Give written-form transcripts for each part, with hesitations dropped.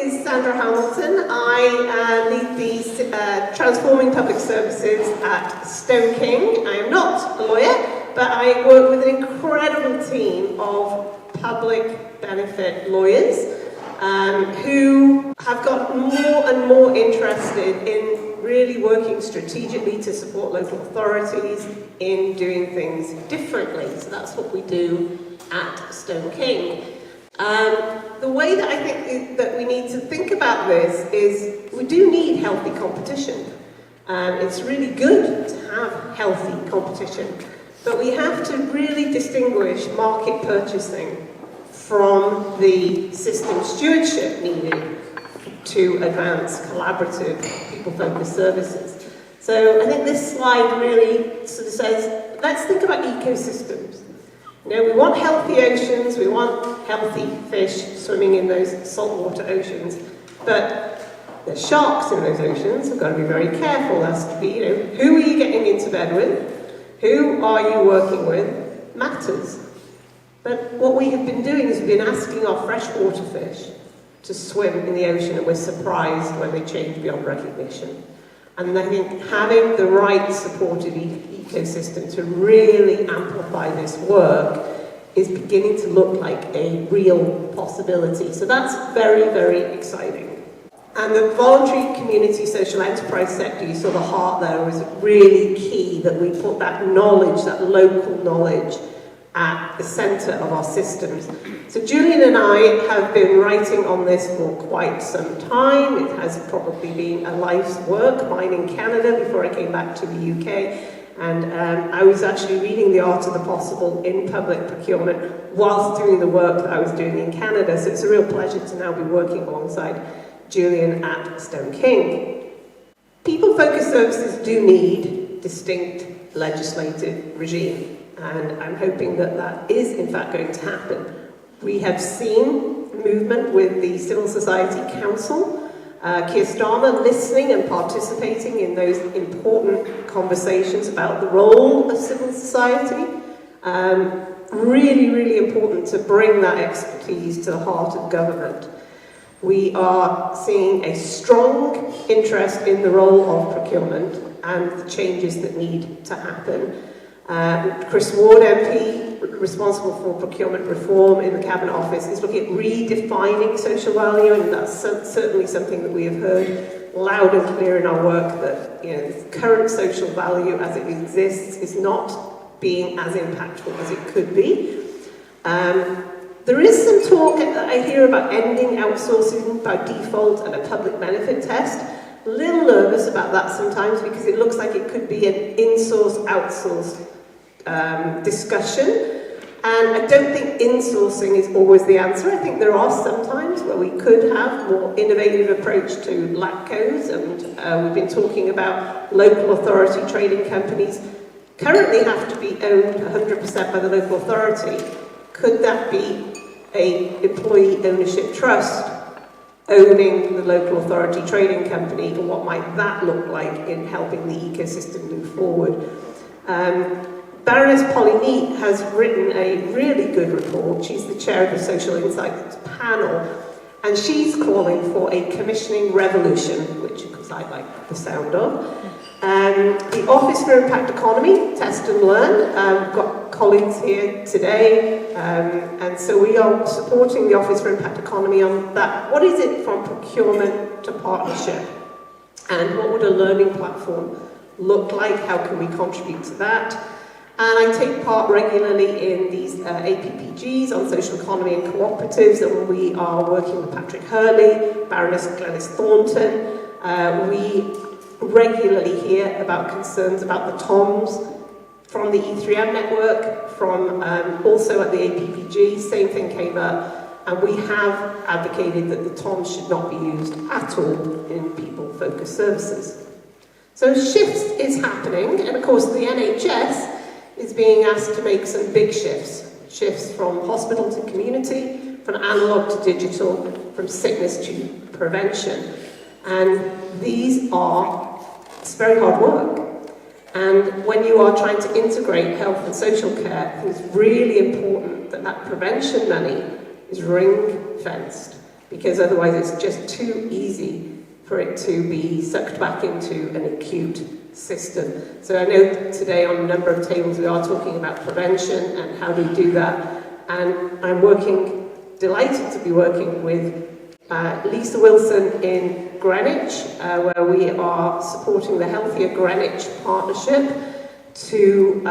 is Sandra Hamilton. I lead the Transforming Public Services at Stone King. I am not a lawyer, but I work with an incredible team of public benefit lawyers who have got more and more interested in really working strategically to support local authorities in doing things differently. So that's what we do at Stone King. The way that I think that we need to think about this is we do need healthy competition. It's really good to have healthy competition, but we have to really distinguish market purchasing from the system stewardship needed to advance collaborative, people-focused services. So I think this slide really sort of says, let's think about ecosystems. You know, we want healthy oceans, we want healthy fish swimming in those saltwater oceans, but the sharks in those oceans have got to be very careful as to be, you know, who are you getting into bed with, who are you working with, matters. But what we have been doing is we've been asking our freshwater fish to swim in the ocean, and we're surprised when they change beyond recognition. And I think having the right supportive ecosystem to really amplify this work is beginning to look like a real possibility. So that's very, very exciting. And the voluntary community social enterprise sector, you saw the heart there, was really key that we put that knowledge, that local knowledge, at the centre of our systems. So Julian and I have been writing on this for quite some time. It has probably been a life's work, mine in Canada before I came back to the UK. And I was actually reading The Art of the Possible in public procurement whilst doing the work that I was doing in Canada. So it's a real pleasure to now be working alongside Julian at Stone King. People-focused services do need distinct legislative regime. And I'm hoping that that is, in fact, going to happen. We have seen movement with the Civil Society Council, Keir Starmer listening and participating in those important conversations about the role of civil society. Really, really important to bring that expertise to the heart of government. We are seeing a strong interest in the role of procurement and the changes that need to happen. Chris Ward MP, responsible for procurement reform in the Cabinet Office, is looking at redefining social value, and that's certainly something that we have heard loud and clear in our work, that, you know, the current social value as it exists is not being as impactful as it could be. There is some talk I hear about ending outsourcing by default and a public benefit test. A little nervous about that sometimes because it looks like it could be an in-source, outsource discussion, and I don't think insourcing is always the answer. I think there are some times where we could have more innovative approach to LATCOs, and we've been talking about local authority trading companies currently have to be owned 100% by the local authority. Could that be a employee ownership trust owning the local authority trading company, and what might that look like in helping the ecosystem move forward? Baroness Polly Neate has written a really good report. She's the chair of the Social Insights panel, and she's calling for a commissioning revolution, which of course I like the sound of. The Office for Impact Economy, Test and Learn. We've got colleagues here today, and so we are supporting the Office for Impact Economy on that. What is it from procurement to partnership? And what would a learning platform look like? How can we contribute to that? And I take part regularly in these APPGs on social economy and cooperatives, and we are working with Patrick Hurley, Baroness Glenys Thornton. We regularly hear about concerns about the TOMs from the E3M network, from also at the APPG, same thing came up, and we have advocated that the TOMs should not be used at all in people-focused services. So shifts is happening, and of course the NHS is being asked to make some big shifts from hospital to community, from analogue to digital, from sickness to prevention. And these are, it's very hard work. And when you are trying to integrate health and social care, it's really important that that prevention money is ring-fenced. because otherwise it's just too easy for it to be sucked back into an acute system. So I know today on a number of tables we are talking about prevention and how do we do that, and I'm delighted to be working with Lisa Wilson in Greenwich, where we are supporting the Healthier Greenwich Partnership to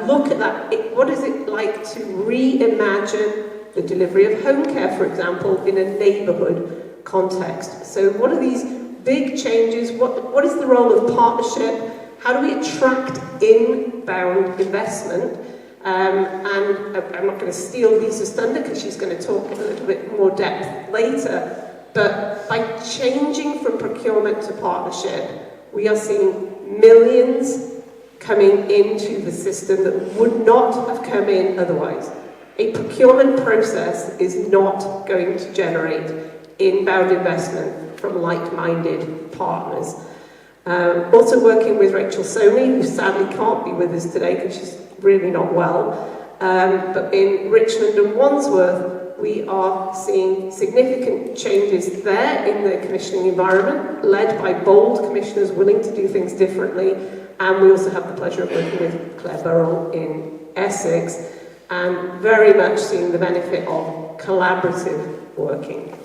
look at that. What is it like to reimagine the delivery of home care, for example, in a neighbourhood context? So what are these big changes? What is the role of partnership? How do we attract inbound investment? And I'm not going to steal Lisa's thunder because she's going to talk in a little bit more depth later. But by changing from procurement to partnership, we are seeing millions coming into the system that would not have come in otherwise. A procurement process is not going to generate inbound investment from like-minded partners. Also working with Rachel Sony, who sadly can't be with us today because she's really not well. But in Richmond and Wandsworth, we are seeing significant changes there in the commissioning environment, led by bold commissioners willing to do things differently. And we also have the pleasure of working with Claire Burrell in Essex, and very much seeing the benefit of collaborative working.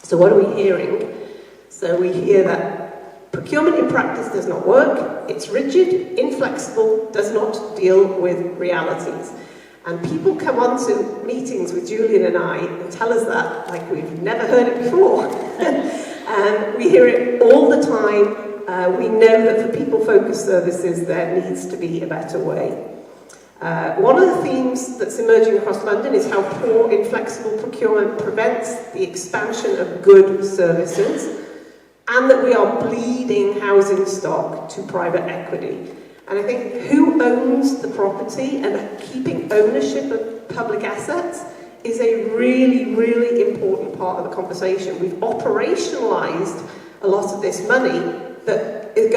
So what are we hearing? So we hear that procurement in practice does not work, it's rigid, inflexible, does not deal with realities. And people come on to meetings with Julian and I and tell us that like we've never heard it before. We hear it all the time. We know that for people-focused services there needs to be a better way. One of the themes that's emerging across London is how poor inflexible procurement prevents the expansion of good services, and that we are bleeding housing stock to private equity. And I think who owns the property and keeping ownership of public assets is a really, really important part of the conversation. We've operationalised a lot of this money that is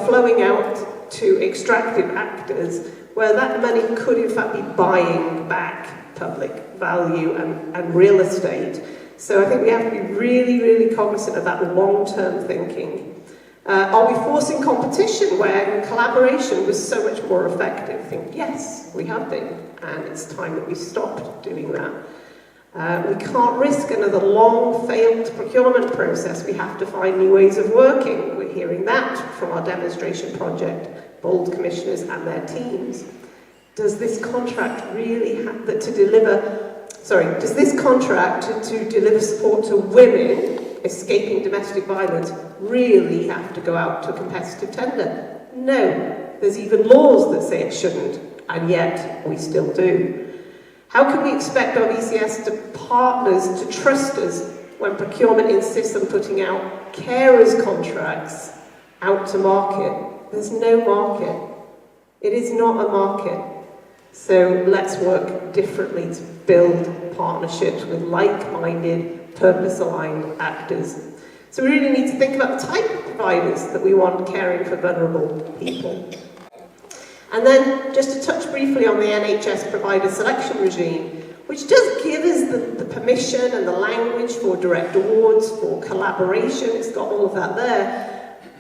flowing out to extractive actors, where that money could in fact be buying back public value and real estate. So I think we have to be really, really cognizant of that long-term thinking. Are we forcing competition where collaboration was so much more effective? I think, yes, we have been, and it's time that we stopped doing that. We can't risk another long failed procurement process. We have to find new ways of working. We're hearing that from our demonstration project, bold commissioners and their teams. Does this contract really have to deliver support to women escaping domestic violence really have to go out to a competitive tender? No. There's even laws that say it shouldn't, and yet we still do. How can we expect our VCS partners to trust us when procurement insists on putting out carers contracts out to market? There's no market. It is not a market. So let's work differently to build partnerships with like-minded, purpose-aligned actors. So we really need to think about the type of providers that we want caring for vulnerable people. And then just to touch briefly on the NHS provider selection regime, which does give us the permission and the language for direct awards, for collaboration. It's got all of that there.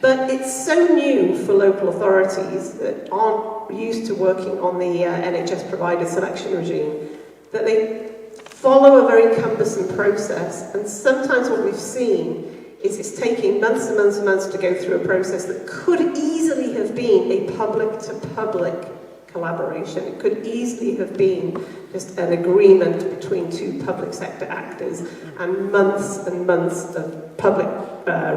But it's so new for local authorities that aren't used to working on the NHS provider selection regime, that they follow a very cumbersome process. And sometimes what we've seen is it's taking months and months and months to go through a process that could easily have been a public-to-public collaboration. It could easily have been just an agreement between two public sector actors, and months of public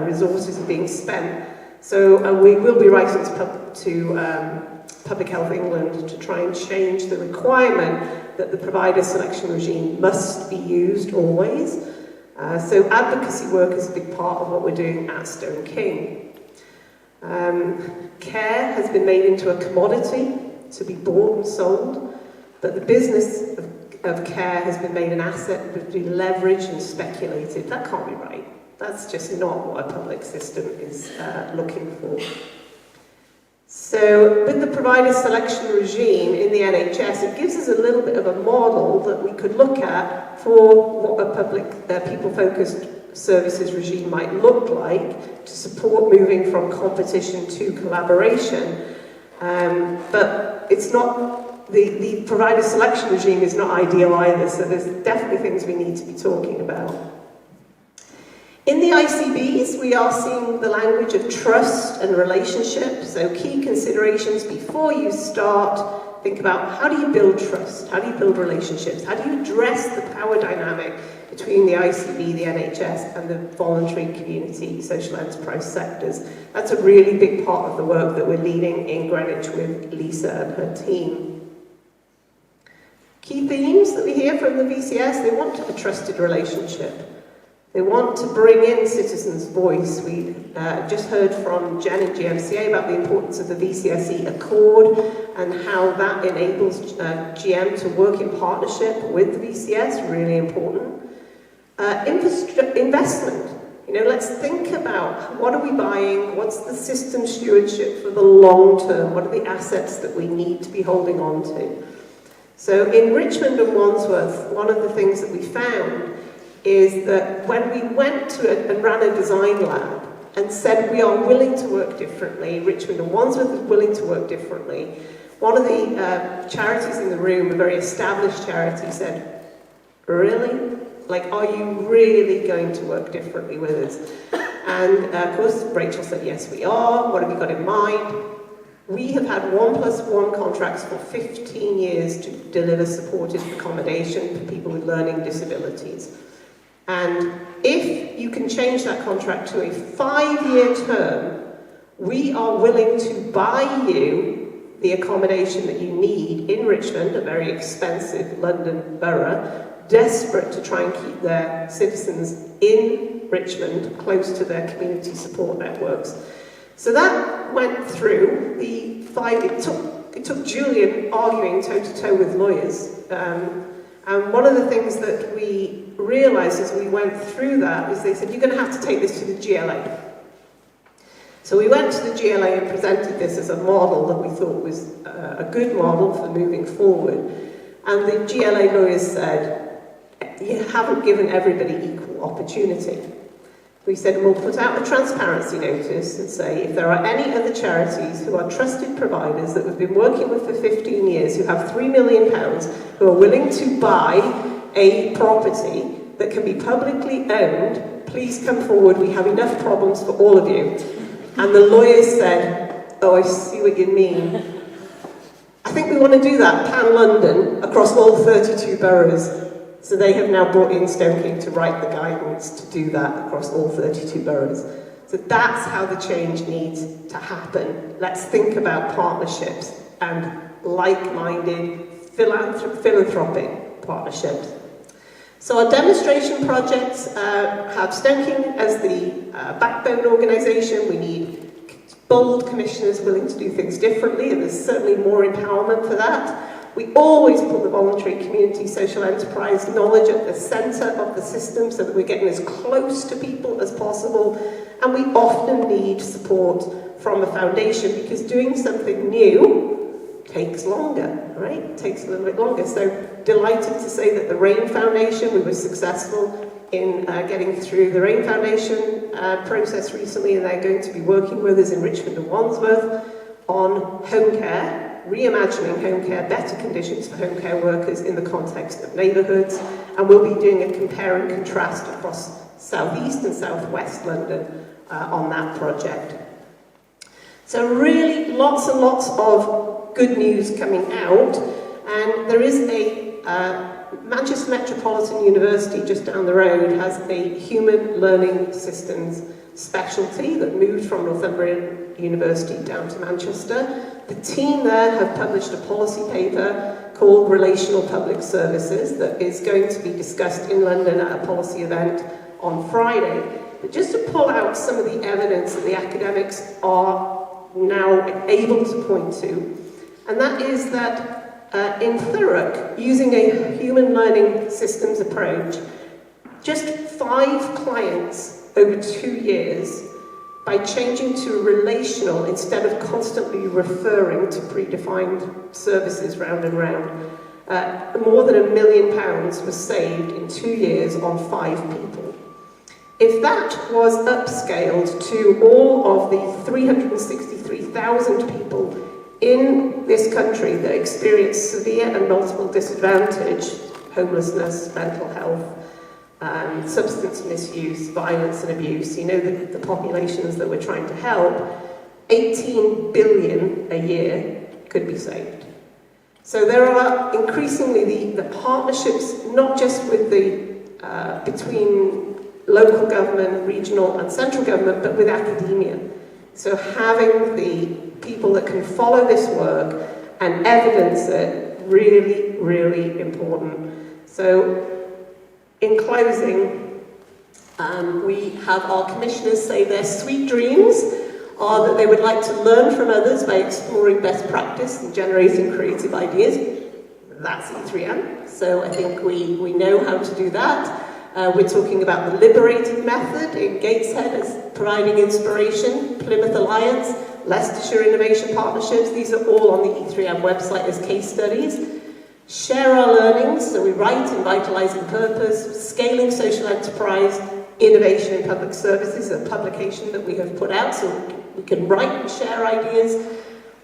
resources are being spent. So we will be writing to Public Health England to try and change the requirement that the provider selection regime must be used always. So advocacy work is a big part of what we're doing at Stone King. Care has been made into a commodity to be bought and sold, but the business of care has been made an asset to be leveraged and speculated. That can't be right. That's just not what a public system is looking for. So with the provider selection regime in the NHS, it gives us a little bit of a model that we could look at for what a public people-focused services regime might look like to support moving from competition to collaboration. But it's not, the provider selection regime is not ideal either, so there's definitely things we need to be talking about. In the ICBs, we are seeing the language of trust and relationship, so key considerations before you start. Think about, how do you build trust? How do you build relationships? How do you address the power dynamic between the ICB, the NHS, and the voluntary community social enterprise sectors? That's a really big part of the work that we're leading in Greenwich with Lisa and her team. Key themes that we hear from the VCS: they want a trusted relationship. They want to bring in citizens' voice. We just heard from Jen in GMCA about the importance of the VCSE Accord and how that enables GM to work in partnership with the VCS, really important. Investment. Let's think about, what are we buying? What's the system stewardship for the long term? What are the assets that we need to be holding on to? So in Richmond and Wandsworth, one of the things that we found is that when we went to and ran a design lab and said we are willing to work differently, Richmond and Wandsworth is willing to work differently, one of the charities in the room, a very established charity, said, really? Like, are you really going to work differently with us? And of course, Rachel said, yes, we are. What have you got in mind? We have had 1+1 contracts for 15 years to deliver supported accommodation for people with learning disabilities. And if you can change that contract to a 5-year term, we are willing to buy you the accommodation that you need in Richmond, a very expensive London borough, desperate to try and keep their citizens in Richmond close to their community support networks. So that went through the 5. It took Julian arguing toe-to-toe with lawyers. And one of the things that we realised as we went through that is they said, you're going to have to take this to the GLA. So we went to the GLA and presented this as a model that we thought was a good model for moving forward. And the GLA lawyers said, you haven't given everybody equal opportunity. We said, we'll put out a transparency notice and say, if there are any other charities who are trusted providers that we've been working with for 15 years, who have £3 million, who are willing to buy a property that can be publicly owned, please come forward, we have enough problems for all of you. And the lawyers said, oh, I see what you mean. I think we want to do that pan-London across all 32 boroughs. So they have now brought in Stoking to write the guidance to do that across all 32 boroughs. So that's how the change needs to happen. Let's think about partnerships and like-minded philanthropic partnerships. So our demonstration projects have Stoking as the backbone organisation. We need bold commissioners willing to do things differently, and there's certainly more empowerment for that. We always put the voluntary community social enterprise knowledge at the centre of the system so that we're getting as close to people as possible. And we often need support from a foundation because doing something new takes longer, right? It takes a little bit longer. So delighted to say that the RAIN Foundation, we were successful in getting through the RAIN Foundation process recently, and they're going to be working with us in Richmond and Wandsworth on home care. Reimagining home care, better conditions for home care workers in the context of neighbourhoods, and we'll be doing a compare and contrast across South East and South West London on that project. So really lots and lots of good news coming out, and there is a Manchester Metropolitan University just down the road has a human learning systems specialty that moved from Northumberland University down to Manchester. The team there have published a policy paper called Relational Public Services that is going to be discussed in London at a policy event on Friday. But just to pull out some of the evidence that the academics are now able to point to, and that is that in Thurrock, using a human learning systems approach, just 5 clients over 2 years by changing to relational instead of constantly referring to predefined services round and round. More than £1 million was saved in 2 years on 5 people. If that was upscaled to all of the 363,000 people in this country that experience severe and multiple disadvantage, homelessness, mental health, substance misuse, violence and abuse, you know the populations that we're trying to help, 18 billion a year could be saved. So there are increasingly the partnerships, not just with between local government, regional and central government, but with academia. So having the people that can follow this work and evidence it, really, really important. So in closing, we have our commissioners say their sweet dreams are that they would like to learn from others by exploring best practice and generating creative ideas. That's E3M, so I think we know how to do that. We're talking about the Liberated Method in Gateshead as providing inspiration, Plymouth Alliance, Leicestershire Innovation Partnerships. These are all on the E3M website as case studies. Share our learnings, so we write in Vitalising Purpose, Scaling Social Enterprise, Innovation in Public Services, a publication that we have put out, so we can write and share ideas.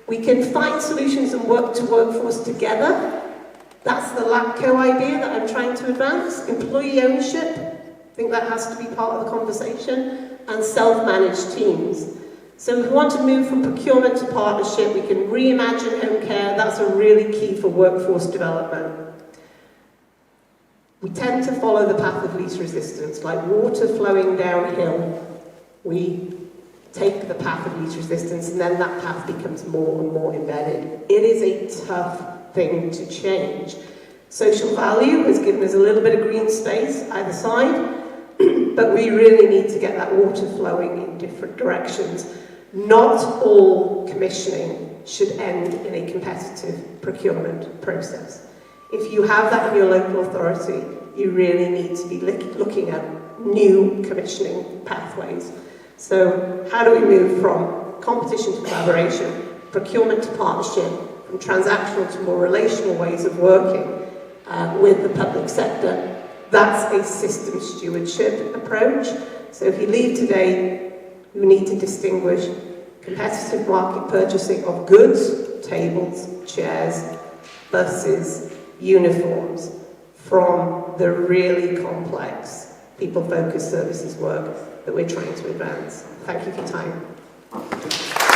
We can find solutions and work to workforce together. That's the LAPCO idea that I'm trying to advance. Employee ownership, I think that has to be part of the conversation, and self-managed teams. So if we want to move from procurement to partnership, we can reimagine home care. That's a really key for workforce development. We tend to follow the path of least resistance, like water flowing downhill. We take the path of least resistance, and then that path becomes more and more embedded. It is a tough thing to change. Social value has given us a little bit of green space either side, but we really need to get that water flowing in different directions. Not all commissioning should end in a competitive procurement process. If you have that in your local authority, you really need to be looking at new commissioning pathways. So how do we move from competition to collaboration, procurement to partnership, from transactional to more relational ways of working with the public sector? That's a system stewardship approach. So if you leave today, you need to distinguish competitive market purchasing of goods, tables, chairs, buses, uniforms, from the really complex people-focused services work that we're trying to advance. Thank you for your time.